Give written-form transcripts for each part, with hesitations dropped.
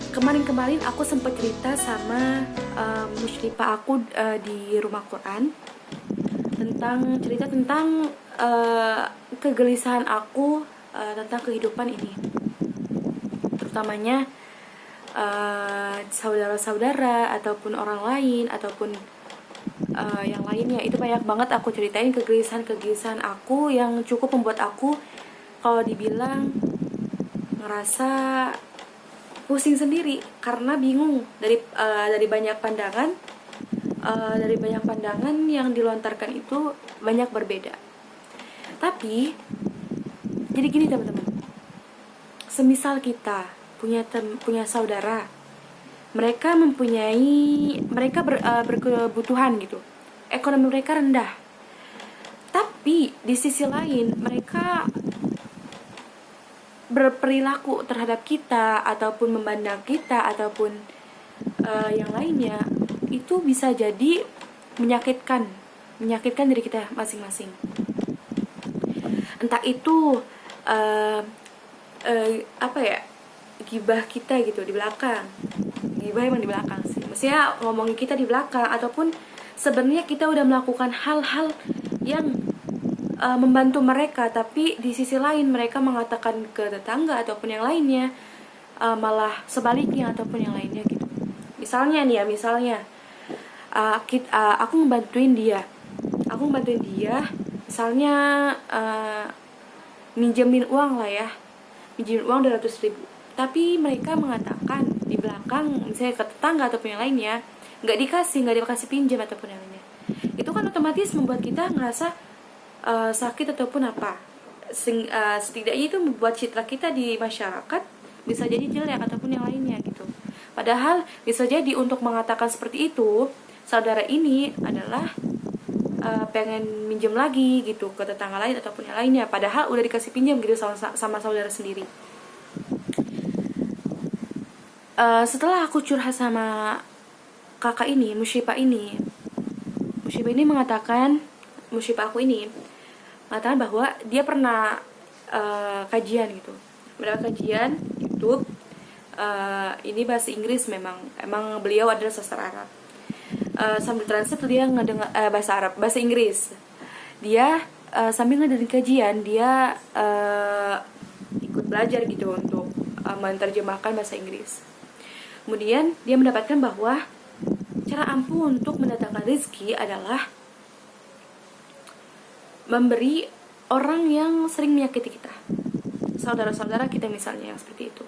Kemarin-kemarin aku sempat cerita sama musyrifah aku di rumah Quran tentang kegelisahan aku tentang kehidupan ini, terutamanya saudara-saudara ataupun orang lain ataupun yang lainnya. Itu banyak banget aku ceritain kegelisahan aku yang cukup membuat aku, kalau dibilang, ngerasa pusing sendiri karena bingung dari banyak pandangan, yang dilontarkan itu banyak berbeda. Tapi jadi gini teman-teman, semisal kita punya saudara, mereka berkebutuhan gitu, ekonomi mereka rendah, tapi di sisi lain mereka berperilaku terhadap kita ataupun memandang kita ataupun yang lainnya, itu bisa jadi menyakitkan diri kita masing-masing. Entah itu gibah kita gitu di belakang. Gibah emang di belakang sih, maksudnya ngomongin kita di belakang, ataupun sebenarnya kita udah melakukan hal-hal yang membantu mereka, tapi di sisi lain mereka mengatakan ke tetangga ataupun yang lainnya malah sebaliknya ataupun yang lainnya gitu. Misalnya aku ngebantuin dia, misalnya minjemin uang 200.000, tapi mereka mengatakan di belakang, misalnya ke tetangga ataupun yang lainnya, nggak dikasih pinjam ataupun yang lainnya. Itu kan otomatis membuat kita ngerasa sakit ataupun apa. Setidaknya itu membuat citra kita di masyarakat bisa jadi jelek ataupun yang lainnya gitu. Padahal bisa jadi untuk mengatakan seperti itu, saudara ini adalah pengen minjem lagi gitu ke tetangga lain ataupun yang lainnya, padahal udah dikasih pinjam gitu sama saudara sendiri. Setelah aku curhat sama kakak ini, musyrifah aku ini mengatakan bahwa dia pernah kajian gitu, mendapat kajian YouTube. Ini bahasa Inggris, emang beliau adalah sastra Arab. Sambil translate dia ngedengar bahasa Inggris. Dia sambil ngedengerin kajian, dia ikut belajar gitu untuk menerjemahkan bahasa Inggris. Kemudian dia mendapatkan bahwa cara ampuh untuk mendatangkan rezeki adalah memberi orang yang sering menyakiti kita, saudara-saudara kita misalnya, yang seperti itu.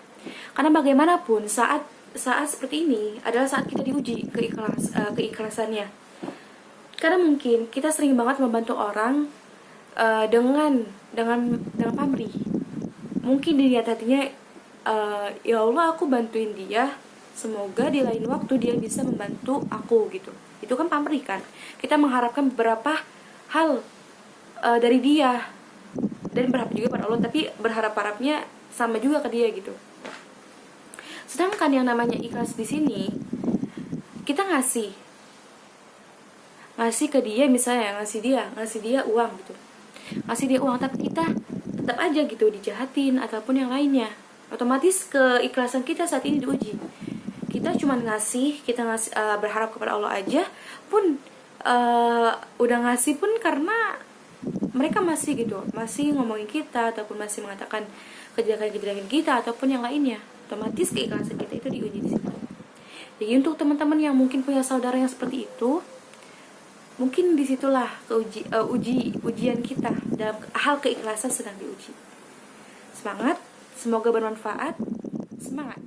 Karena bagaimanapun saat seperti ini adalah saat kita diuji keikhlasannya. Karena mungkin kita sering banget membantu orang dengan pamrih. Mungkin di niat hatinya, ya Allah, aku bantuin dia, semoga di lain waktu dia bisa membantu aku gitu. Itu kan pamrih kan. Kita mengharapkan beberapa hal dari dia, dan berharap juga pada Allah, tapi berharapnya sama juga ke dia gitu. Sedangkan yang namanya ikhlas di sini, kita ngasih ke dia, misalnya ngasih dia uang gitu, tapi kita tetap aja gitu dijahatin ataupun yang lainnya. Otomatis keikhlasan kita saat ini diuji. Kita cuma berharap kepada Allah aja pun, udah ngasih pun karena mereka masih ngomongin kita ataupun masih mengatakan kejelekan kita ataupun yang lainnya, otomatis keikhlasan kita itu diuji di situ. Jadi untuk teman-teman yang mungkin punya saudara yang seperti itu, mungkin disitulah ujian kita dalam hal keikhlasan sedang diuji. Semangat, semoga bermanfaat. Semangat.